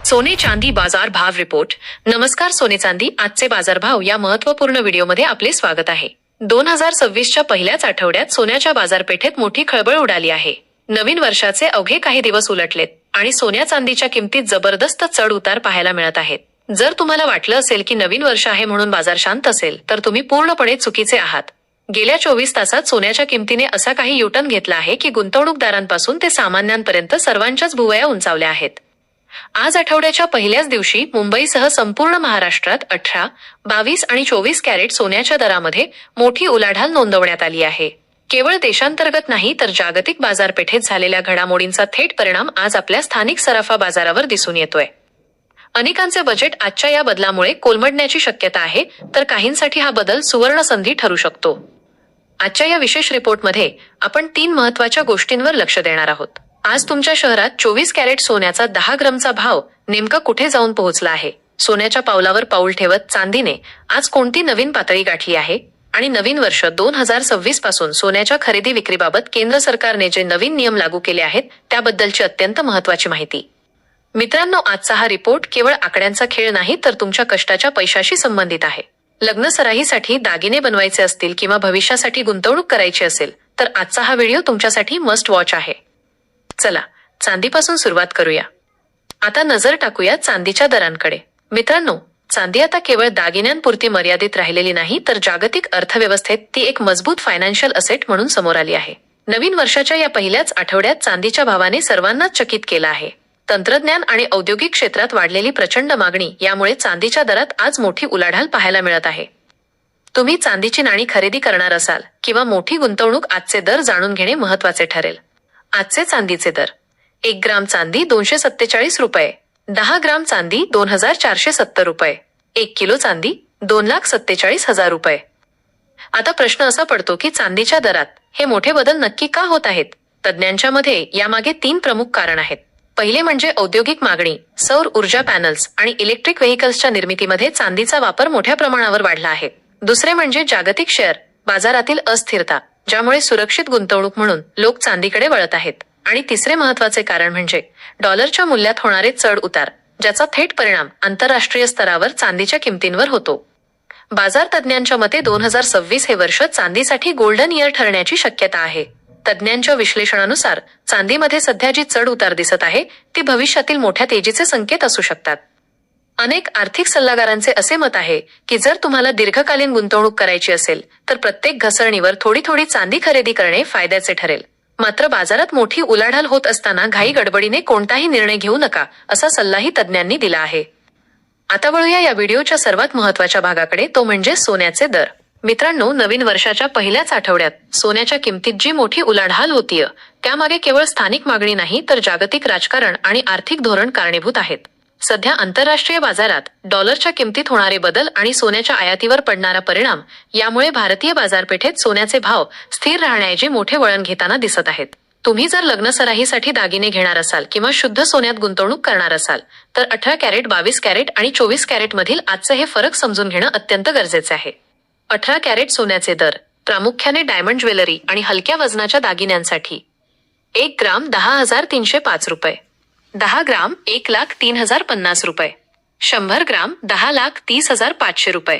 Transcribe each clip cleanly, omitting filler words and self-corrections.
सोने चांदी बाजार भाव रिपोर्ट. नमस्कार सोने चांदी आजचे बाजारभाव या महत्त्वपूर्ण व्हिडिओमध्ये आपले स्वागत आहे. 2026च्या पहिल्याच आठवड्यात सोन्याच्या बाजारपेठेत मोठी खळबळ उडाली आहे. नवीन वर्षाचे अवघे काही दिवस उलटलेत आणि सोन्या चांदीच्या किमतीत जबरदस्त चढ उतार पाहायला मिळत आहेत. जर तुम्हाला वाटलं असेल की नवीन वर्ष आहे म्हणून बाजार शांत असेल तर तुम्ही पूर्णपणे चुकीचे आहात. गेल्या 24 तासात सोन्याच्या किमतीने असा काही युटर्न घेतला आहे की गुंतवणूकदारांपासून ते सामान्यांपर्यंत सर्वांच्याच भुवया उंचावल्या आहेत. आज आठवड्याच्या पहिल्याच दिवशी मुंबईसह संपूर्ण महाराष्ट्रात 18, 22 आणि 24 कॅरेट सोन्याच्या दरामध्ये मोठी उलाढाल नोंदवण्यात आली आहे. केवळ देशांतर्गत नाही तर जागतिक बाजारपेठेत झालेल्या घडामोडींचा थेट परिणाम आज आपल्या स्थानिक सराफा बाजारावर दिसून येतोय. अनेकांचे बजेट आजच्या या बदलामुळे कोलमडण्याची शक्यता आहे, तर काहींसाठी हा बदल सुवर्ण संधी ठरू शकतो. आजच्या या विशेष रिपोर्टमध्ये आपण 3 महत्त्वाच्या गोष्टींवर लक्ष देणार आहोत. आज तुमच्या शहरात 24 कॅरेट सोन्याचा 10 ग्रॅमचा भाव नेमका कुठे जाऊन पोहोचला आहे? सोन्याच्या पावलावर पाऊल ठेवत चांदीने आज कोणती नवीन पातळी गाठली आहे? आणि नवीन वर्ष 2026 पासून सोन्याच्या खरेदी विक्रीबाबत केंद्र सरकारने जे नवीन नियम लागू केले आहेत त्याबद्दलची अत्यंत महत्त्वाची माहिती. मित्रांनो, आजचा हा रिपोर्ट केवळ आकड्यांचा खेळ नाही तर तुमच्या कष्टाच्या पैशाशी संबंधित आहे. लग्न सराईसाठी दागिने बनवायचे असतील किंवा भविष्यासाठी गुंतवणूक करायची असेल तर आजचा हा व्हिडिओ तुमच्यासाठी मस्ट वॉच आहे. चला चांदीपासून सुरुवात करूया. आता नजर टाकूया चांदीच्या दरांकडे. मित्रांनो, चांदी आता केवळ दागिन्यांपुरती मर्यादित राहिलेली नाही तर जागतिक अर्थव्यवस्थेत ती एक मजबूत फायनान्शियल असेट म्हणून समोर आली आहे. नवीन वर्षाच्या या पहिल्याच आठवड्यात चांदीच्या भावाने सर्वांनाच चकित केलं आहे. तंत्रज्ञान आणि औद्योगिक क्षेत्रात वाढलेली प्रचंड मागणी यामुळे चांदीच्या दरात आज मोठी उलाढाल पाहायला मिळत आहे. तुम्ही चांदीची नाणी खरेदी करणार असाल किंवा मोठी गुंतवणूक, आजचे दर जाणून घेणे महत्त्वाचे ठरेल. आजचे चांदीचे दर: 1 ग्राम चांदी 247 रुपये, 10 ग्राम चांदी 2470 रुपये, 1 किलो चांदी 2,47,000 रुपये. आता प्रश्न असा पडतो की चांदीच्या दरात हे मोठे बदल नक्की का होत आहेत? तज्ज्ञांच्या मते यामागे 3 प्रमुख कारण आहेत. पहिले म्हणजे औद्योगिक मागणी. सौर ऊर्जा पॅनल्स आणि इलेक्ट्रिक व्हेकल्सच्या निर्मितीमध्ये चांदीचा वापर मोठ्या प्रमाणावर वाढला आहे. दुसरे म्हणजे जागतिक शेअर बाजारातील अस्थिरता, ज्यामुळे सुरक्षित गुंतवणूक म्हणून लोक चांदीकडे वळत आहेत. आणि तिसरे महत्त्वाचे कारण म्हणजे डॉलरच्या मूल्यात होणारे चढ उतार, ज्याचा थेट परिणाम आंतरराष्ट्रीय स्तरावर चांदीच्या किमतींवर होतो. बाजार तज्ज्ञांच्या मते 2026 हे वर्ष चांदीसाठी गोल्डन इयर ठरण्याची शक्यता आहे. तज्ज्ञांच्या विश्लेषणानुसार चांदीमध्ये सध्या जी चढ उतार दिसत आहे ती भविष्यातील मोठ्या तेजीचे संकेत असू शकतात. अनेक आर्थिक सल्लागारांचे असे मत आहे की जर तुम्हाला दीर्घकालीन गुंतवणूक करायची असेल तर प्रत्येक घसरणीवर थोडी थोडी चांदी खरेदी करणे फायद्याचे ठरेल. मात्र बाजारात मोठी उलाढाल होत असताना घाई गडबडीने कोणताही निर्णय घेऊ नका, असा सल्लाही तज्ज्ञांनी दिला आहे. आता वळूया या व्हिडिओच्या सर्वात महत्त्वाच्या भागाकडे, तो म्हणजे सोन्याचे दर. मित्रांनो, नवीन वर्षाच्या पहिल्याच आठवड्यात सोन्याच्या किमतीत जी मोठी उलाढाल होतीये त्यामागे केवळ स्थानिक मागणी नाही तर जागतिक राजकारण आणि आर्थिक धोरण कारणीभूत आहेत. सध्या आंतरराष्ट्रीय बाजारात डॉलरच्या किमतीत होणारे बदल आणि सोन्याच्या आयातीवर पडणारा परिणाम यामुळे भारतीय बाजारपेठेत सोन्याचे भाव स्थिर राहण्याऐवजी मोठे वळण घेताना दिसत आहेत. तुम्ही जर लग्न सराईसाठी दागिने घेणार असाल किंवा शुद्ध सोन्यात गुंतवणूक करणार असाल तर 18 कॅरेट, 22 कॅरेट आणि 24 कॅरेट मधील आजचे हे फरक समजून घेणं अत्यंत गरजेचे आहे. 18 कॅरेट सोन्याचे दर प्रामुख्याने डायमंड ज्वेलरी आणि हलक्या वजनाच्या दागिन्यांसाठी: 1 ग्राम 10,305 रुपये, 10 ग्राम 1,03,050 रुपये, 100 ग्राम 10,30,500 रुपये.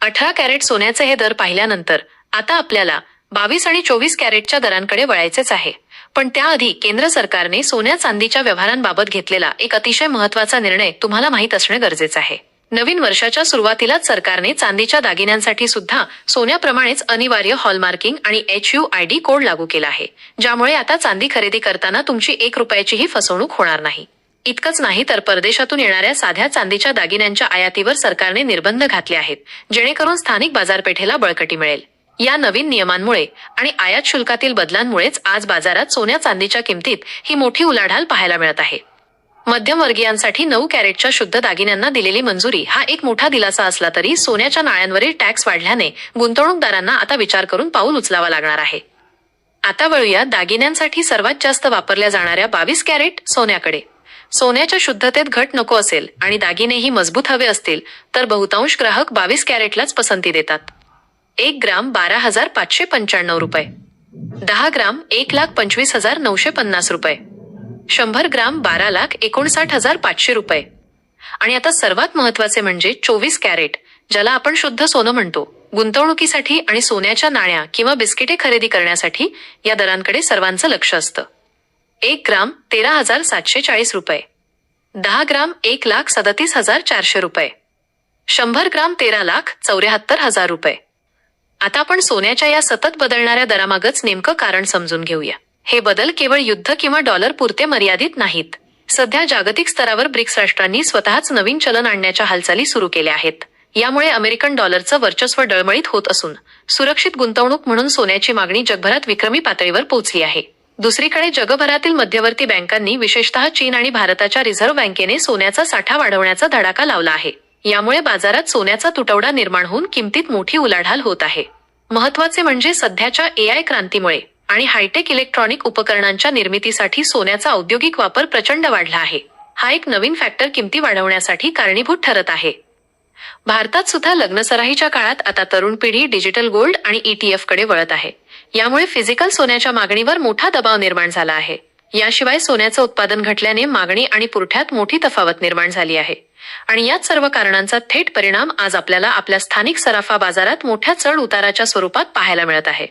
18 कॅरेट सोन्याचे हे दर पाहिल्यानंतर आता आपल्याला 22 आणि 24 कॅरेटच्या दरांकडे वळायचेच आहे. पण त्याआधी केंद्र सरकारने सोन्या चांदीच्या व्यवहारांबाबत घेतलेला एक अतिशय महत्त्वाचा निर्णय तुम्हाला माहीत असणे गरजेचे आहे. नवीन वर्षाच्या सुरुवातीलाच सरकारने चांदीच्या दागिन्यांसाठी सुद्धा सोन्याप्रमाणेच अनिवार्य हॉलमार्किंग आणि HUID कोड लागू केला आहे, ज्यामुळे आता चांदी खरेदी करताना तुमची 1 रुपयाचीही फसवणूक होणार नाही. इतकंच नाही तर परदेशातून येणाऱ्या साध्या चांदीच्या दागिन्यांच्या आयातीवर सरकारने निर्बंध घातले आहेत, जेणेकरून स्थानिक बाजारपेठेला बळकटी मिळेल. या नवीन नियमांमुळे आणि आयात शुल्कातील बदलांमुळेच आज बाजारात सोन्या चांदीच्या किमतीत ही मोठी उलाढाल पाहायला मिळत आहे. मध्यमवर्गीयांसाठी 9 कॅरेटच्या शुद्ध दागिन्यांना दिलेली मंजुरी हा एक मोठा दिलासा असला तरी सोन्याच्या नाण्यांवरील टॅक्स वाढल्याने गुंतवणूकदारांना आता विचार करून पाऊल उचलावा लागणार आहे. आता वळूया दागिन्यांसाठी सर्वात जास्त वापरल्या जाणाऱ्या 22 कॅरेट सोन्याकडे. सोन्याच्या शुद्धतेत घट नको असेल आणि दागिनेही मजबूत हवे असतील तर बहुतांश ग्राहक 22 कॅरेटलाच पसंती देतात. 1 ग्राम 12,595 रुपये, 10 ग्राम 1,25,950 रुपये, 100 ग्राम 12,59,500 रुपये. आणि आता सर्वात महत्वाचे म्हणजे 24 कॅरेट, ज्याला आपण शुद्ध सोनं म्हणतो. गुंतवणुकीसाठी आणि सोन्याच्या नाण्या किंवा बिस्किटे खरेदी करण्यासाठी या दरांकडे सर्वांचं लक्ष असतं. 1 ग्राम 13,740 रुपये. 10 ग्राम 1,37,400 रुपये. 100 ग्राम 13,74,000 रुपये. आता आपण सोन्याच्या या सतत बदलणाऱ्या दरामागच नेमकं कारण समजून घेऊया. हे बदल केवळ युद्ध किंवा डॉलर पुरते मर्यादित नाहीत. सध्या जागतिक स्तरावर ब्रिक्स राष्ट्रांनी स्वतःच नवीन चलन आणण्याच्या हालचाली सुरू केल्या आहेत. यामुळे अमेरिकन डॉलरचं वर्चस्व डळमळीत होत असून सुरक्षित गुंतवणूक म्हणून सोन्याची मागणी जगभरात विक्रमी पातळीवर पोहोचली आहे. दुसरीकडे जगभरातील मध्यवर्ती बँकांनी, विशेषतः चीन आणि भारताच्या रिझर्व्ह बँकेने सोन्याचा साठा वाढवण्याचा धडाका लावला आहे. यामुळे बाजारात सोन्याचा तुटवडा निर्माण होऊन किमतीत मोठी उलाढाल होत आहे. महत्वाचे म्हणजे सध्याच्या AI क्रांतीमुळे आणि हायटेक इलेक्ट्रॉनिक उपकरणांच्या निर्मितीसाठी सोन्याचा औद्योगिक वापर प्रचंड वाढला आहे. हा एक नवीन फॅक्टर किमती वाढवण्यासाठी कारणीभूत ठरत आहे. भारतात सुद्धा लग्नसराईच्या काळात आता तरुण पिढी डिजिटल गोल्ड आणि ETF कडे वळत आहे. यामुळे फिजिकल सोन्याच्या मागणीवर मोठा दबाव निर्माण झाला आहे. याशिवाय सोन्याचं उत्पादन घटल्याने मागणी आणि पुरवठ्यात मोठी तफावत निर्माण झाली आहे. आणि याच सर्व कारणांचा थेट परिणाम आज आपल्याला आपल्या स्थानिक सराफा बाजारात मोठ्या चढ उताराच्या स्वरूपात पाहायला मिळत आहे.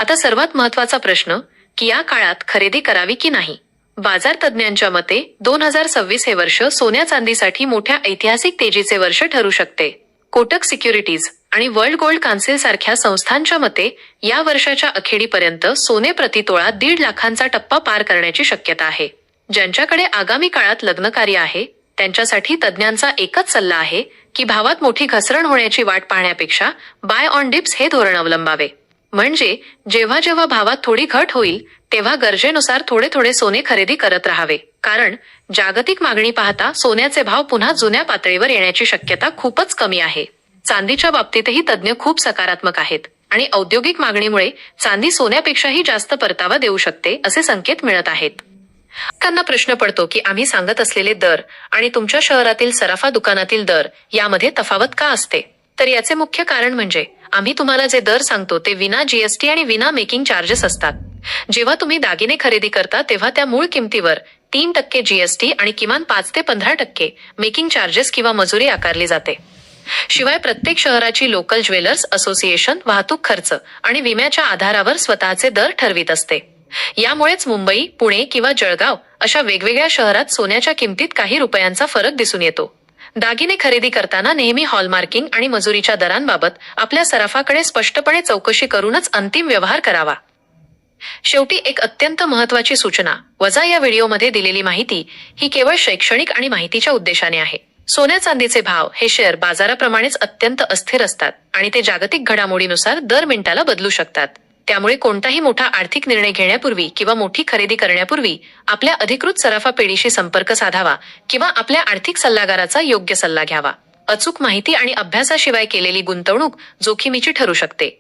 आता सर्वात महत्वाचा प्रश्न, की या काळात खरेदी करावी की नाही? बाजार तज्ज्ञांच्या मते 2026 हे वर्ष सोन्या चांदीसाठी मोठ्या ऐतिहासिक तेजीचे वर्ष ठरू शकते. कोटक सिक्युरिटीज आणि वर्ल्ड गोल्ड काउन्सिल सारख्या संस्थांच्या मते या वर्षाच्या अखेरीपर्यंत सोने प्रतितोळा 1.5 लाखांचा टप्पा पार करण्याची शक्यता आहे. ज्यांच्याकडे आगामी काळात लग्नकार्य आहे त्यांच्यासाठी तज्ज्ञांचा एकच सल्ला आहे की भावात मोठी घसरण होण्याची वाट पाहण्यापेक्षा बाय ऑन डिप्स हे धोरण अवलंबावे. म्हणजे जेव्हा जेव्हा भावात थोडी घट होईल तेव्हा गरजेनुसार थोडे थोडे सोने खरेदी करत राहावे. कारण जागतिक मागणी पाहता सोन्याचे भाव पुन्हा जुन्या पातळीवर येण्याची शक्यता खूपच कमी आहे. चांदीच्या बाबतीतही तज्ज्ञ खूप सकारात्मक आहेत आणि औद्योगिक मागणीमुळे चांदी सोन्यापेक्षाही जास्त परतावा देऊ शकते असे संकेत मिळत आहेत. त्यांना प्रश्न पडतो की आम्ही सांगत असलेले दर आणि तुमच्या शहरातील सराफा दुकानातील दर यामध्ये तफावत का असते? तर याचे मुख्य कारण म्हणजे आम्ही तुम्हाला जे दर सांगतो ते विना GST आणि विना मेकिंग चार्जेस असतात. जेव्हा तुम्ही दागिने खरेदी करता तेव्हा त्या मूळ किमतीवर 3% GST आणि किमान 5 ते 15% मेकिंग चार्जेस किंवा मजुरी आकारली जाते. शिवाय प्रत्येक शहराची लोकल ज्वेलर्स असोसिएशन वाहतूक खर्च आणि विम्याच्या आधारावर स्वतःचे दर ठरवित असते. यामुळेच मुंबई, पुणे किंवा जळगाव अशा वेगवेगळ्या शहरात सोन्याच्या किमतीत काही रुपयांचा फरक दिसून येतो. दागिने खरेदी करताना नेहमी हॉलमार्किंग आणि मजुरीच्या दरांबाबत आपल्या सराफाकडे स्पष्टपणे चौकशी करूनच अंतिम व्यवहार करावा. शेवटी एक अत्यंत महत्वाची सूचना, वजा या व्हिडिओमध्ये दिलेली माहिती ही केवळ शैक्षणिक आणि माहितीच्या उद्देशाने आहे. सोन्या चांदीचे भाव हे शेअर बाजाराप्रमाणेच अत्यंत अस्थिर असतात आणि ते जागतिक घडामोडीनुसार दर मिनिटाला बदलू शकतात. त्यामुळे कोणताही मोठा आर्थिक निर्णय घेण्यापूर्वी किंवा मोठी खरेदी करण्यापूर्वी आपल्या अधिकृत सराफा पेढीशी संपर्क साधावा किंवा आपल्या आर्थिक सल्लागाराचा योग्य सल्ला घ्यावा. अचूक माहिती आणि अभ्यासाशिवाय केलेली गुंतवणूक जोखीमीची ठरू शकते.